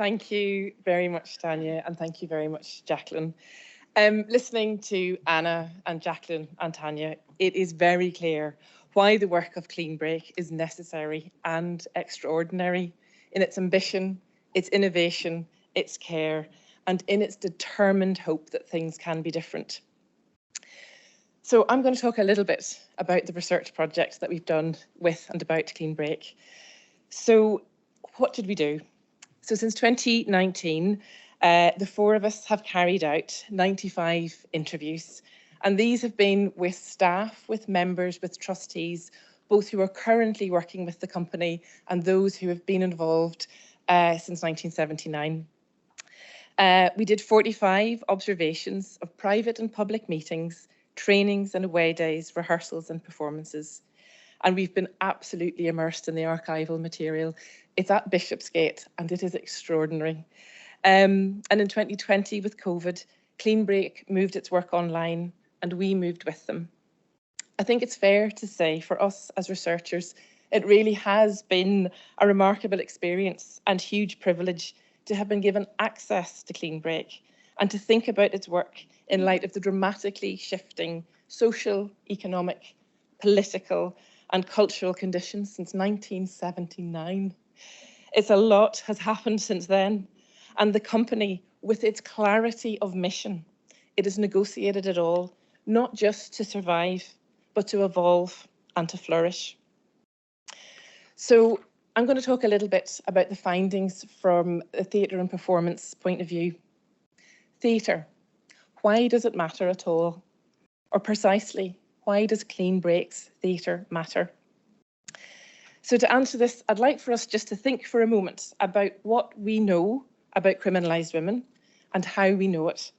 Thank you very much, Tanya, and thank you very much, Jacqueline. Listening to Anna and Jacqueline and Tanya, it is very clear why the work of Clean Break is necessary and extraordinary in its ambition, its innovation, its care, and in its determined hope that things can be different. So I'm going to talk a little bit about the research projects that we've done with and about Clean Break. So what did we do? So since 2019, the four of us have carried out 95 interviews, and these have been with staff, with members, with trustees, both who are currently working with the company and those who have been involved since 1979. We did 45 observations of private and public meetings, trainings and away days, rehearsals and performances. And we've been absolutely immersed in the archival material. It's at Bishopsgate and it is extraordinary. And in 2020 with COVID, Clean Break moved its work online and we moved with them. I think it's fair to say for us as researchers, it really has been a remarkable experience and huge privilege to have been given access to Clean Break and to think about its work in light of the dramatically shifting social, economic, political and cultural conditions since 1979. It's a lot has happened since then, and the company, with its clarity of mission, it has negotiated it all, not just to survive, but to evolve and to flourish. So I'm going to talk a little bit about the findings from a theatre and performance point of view. Theatre, why does it matter at all? Or precisely, why does Clean Break's theatre matter? So to answer this, I'd like for us just to think for a moment about what we know about criminalised women and how we know it.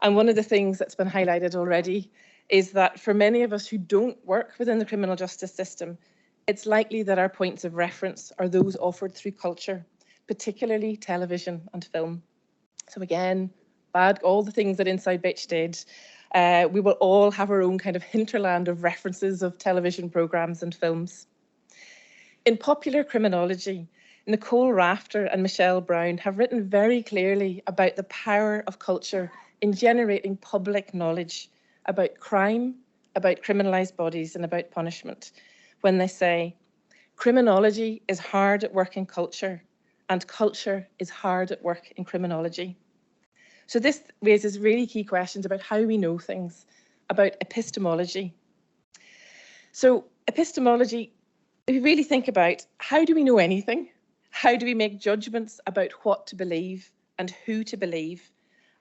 And one of the things that's been highlighted already is that for many of us who don't work within the criminal justice system, it's likely that our points of reference are those offered through culture, particularly television and film. So again, all the things that Inside Bitch did, we will all have our own kind of hinterland of references of television programmes and films. In popular criminology, Nicole Rafter and Michelle Brown have written very clearly about the power of culture in generating public knowledge about crime, about criminalised bodies and about punishment, when they say, criminology is hard at work in culture and culture is hard at work in criminology. So this raises really key questions about how we know things, about epistemology. So epistemology, if you really think about how do we know anything? How do we make judgments about what to believe and who to believe,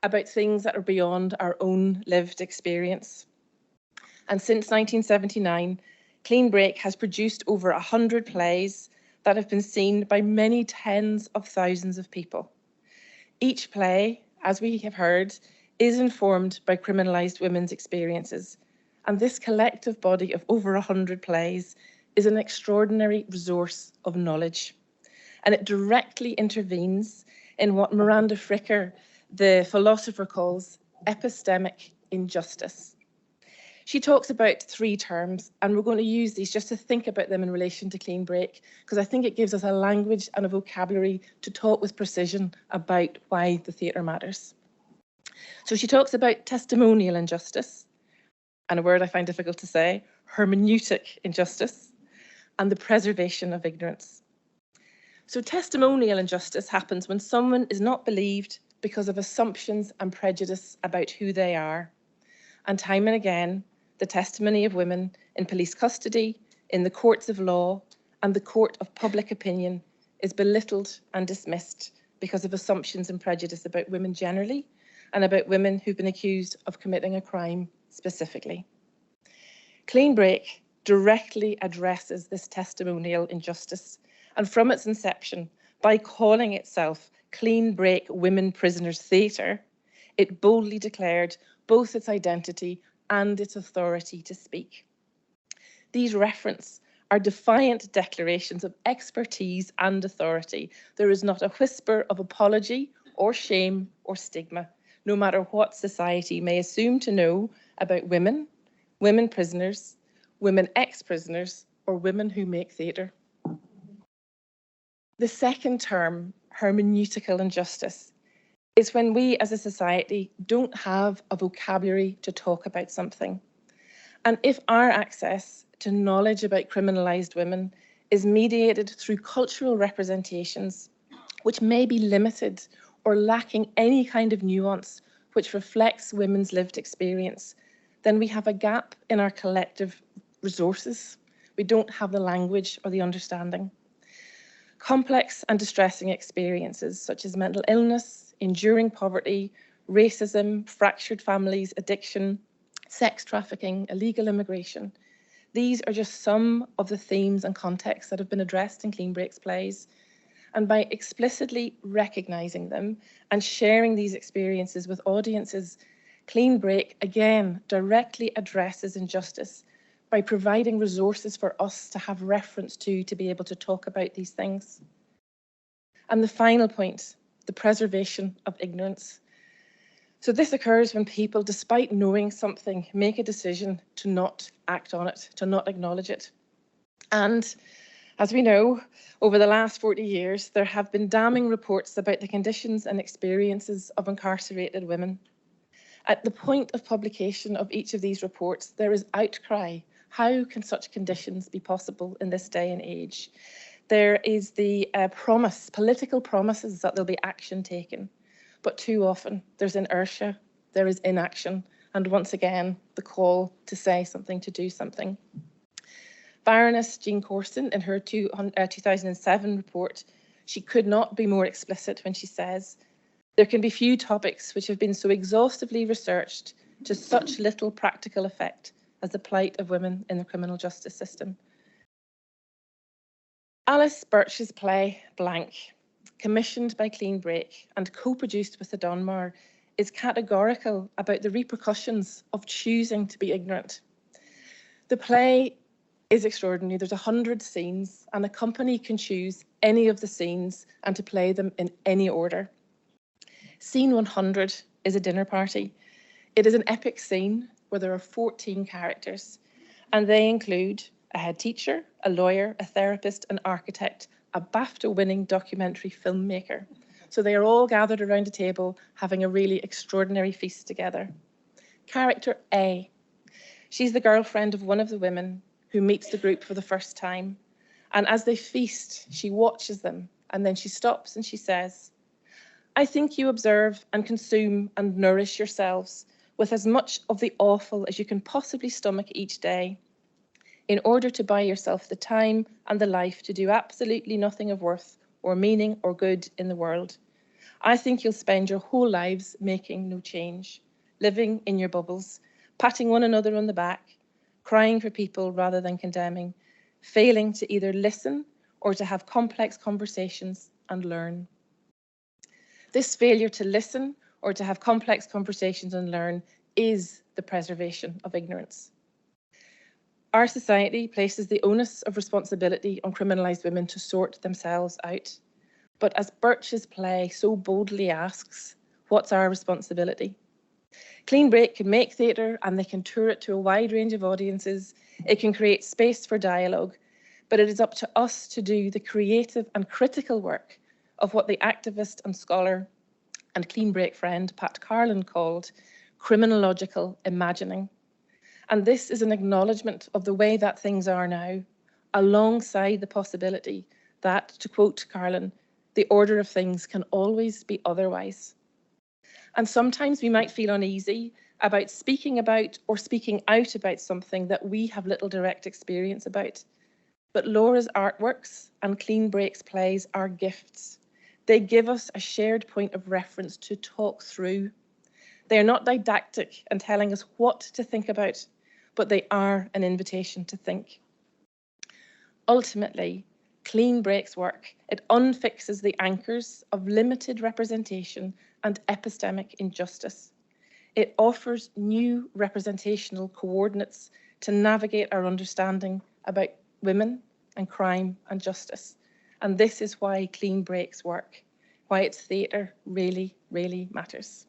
about things that are beyond our own lived experience? And since 1979, Clean Break has produced over 100 plays that have been seen by many tens of thousands of people. Each play, as we have heard, is informed by criminalised women's experiences. And this collective body of over 100 plays is an extraordinary resource of knowledge. And it directly intervenes in what Miranda Fricker, the philosopher, calls epistemic injustice. She talks about three terms, and we're going to use these just to think about them in relation to Clean Break, because I think it gives us a language and a vocabulary to talk with precision about why the theatre matters. So she talks about testimonial injustice, and a word I find difficult to say, hermeneutic injustice, and the preservation of ignorance. So testimonial injustice happens when someone is not believed because of assumptions and prejudice about who they are. And time and again, the testimony of women in police custody, in the courts of law, and the court of public opinion is belittled and dismissed because of assumptions and prejudice about women generally, and about women who've been accused of committing a crime specifically. Clean Break directly addresses this testimonial injustice, and from its inception, by calling itself Clean Break Women Prisoners Theatre, it boldly declared both its identity and its authority to speak. These references are defiant declarations of expertise and authority. There is not a whisper of apology or shame or stigma, no matter what society may assume to know about women, women prisoners, women ex-prisoners, or women who make theatre. The second term, hermeneutical injustice is when we as a society don't have a vocabulary to talk about something. And if our access to knowledge about criminalised women is mediated through cultural representations, which may be limited or lacking any kind of nuance which reflects women's lived experience, then we have a gap in our collective resources. We don't have the language or the understanding. Complex and distressing experiences such as mental illness, enduring poverty, racism, fractured families, addiction, sex trafficking, illegal immigration. These are just some of the themes and contexts that have been addressed in Clean Break's plays. And by explicitly recognising them and sharing these experiences with audiences, Clean Break again directly addresses injustice by providing resources for us to have reference to be able to talk about these things. And the final point, the preservation of ignorance. So this occurs when people, despite knowing something, make a decision to not act on it, to not acknowledge it. And as we know, over the last 40 years, there have been damning reports about the conditions and experiences of incarcerated women. At the point of publication of each of these reports, there is outcry. How can such conditions be possible in this day and age? There is the political promises that there'll be action taken. But too often there's inertia, there is inaction, and once again, the call to say something, to do something. Baroness Jean Corson, in her 2007 report, she could not be more explicit when she says, there can be few topics which have been so exhaustively researched to such little practical effect as the plight of women in the criminal justice system. Alice Birch's play, Blank, commissioned by Clean Break and co-produced with the Donmar, is categorical about the repercussions of choosing to be ignorant. The play is extraordinary. There's 100 scenes and a company can choose any of the scenes and to play them in any order. Scene 100 is a dinner party. It is an epic scene where there are 14 characters and they include a head teacher, a lawyer, a therapist, an architect, a BAFTA-winning documentary filmmaker. So they are all gathered around a table having a really extraordinary feast together. Character A. She's the girlfriend of one of the women who meets the group for the first time. And as they feast, she watches them and then she stops and she says, I think you observe and consume and nourish yourselves with as much of the awful as you can possibly stomach each day, in order to buy yourself the time and the life to do absolutely nothing of worth or meaning or good in the world. I think you'll spend your whole lives making no change, living in your bubbles, patting one another on the back, crying for people rather than condemning, failing to either listen or to have complex conversations and learn. This failure to listen or to have complex conversations and learn is the preservation of ignorance. Our society places the onus of responsibility on criminalised women to sort themselves out. But as Birch's play so boldly asks, what's our responsibility? Clean Break can make theatre and they can tour it to a wide range of audiences. It can create space for dialogue, but it is up to us to do the creative and critical work of what the activist and scholar and Clean Break friend Pat Carlin called criminological imagining. And this is an acknowledgement of the way that things are now, alongside the possibility that, to quote Carlin, the order of things can always be otherwise. And sometimes we might feel uneasy about speaking about or speaking out about something that we have little direct experience about. But Laura's artworks and Clean Break's plays are gifts. They give us a shared point of reference to talk through. They are not didactic and telling us what to think about, but they are an invitation to think. Ultimately, Clean Break's work, it unfixes the anchors of limited representation and epistemic injustice. It offers new representational coordinates to navigate our understanding about women and crime and justice. And this is why Clean Break's work, why its theatre really, really matters.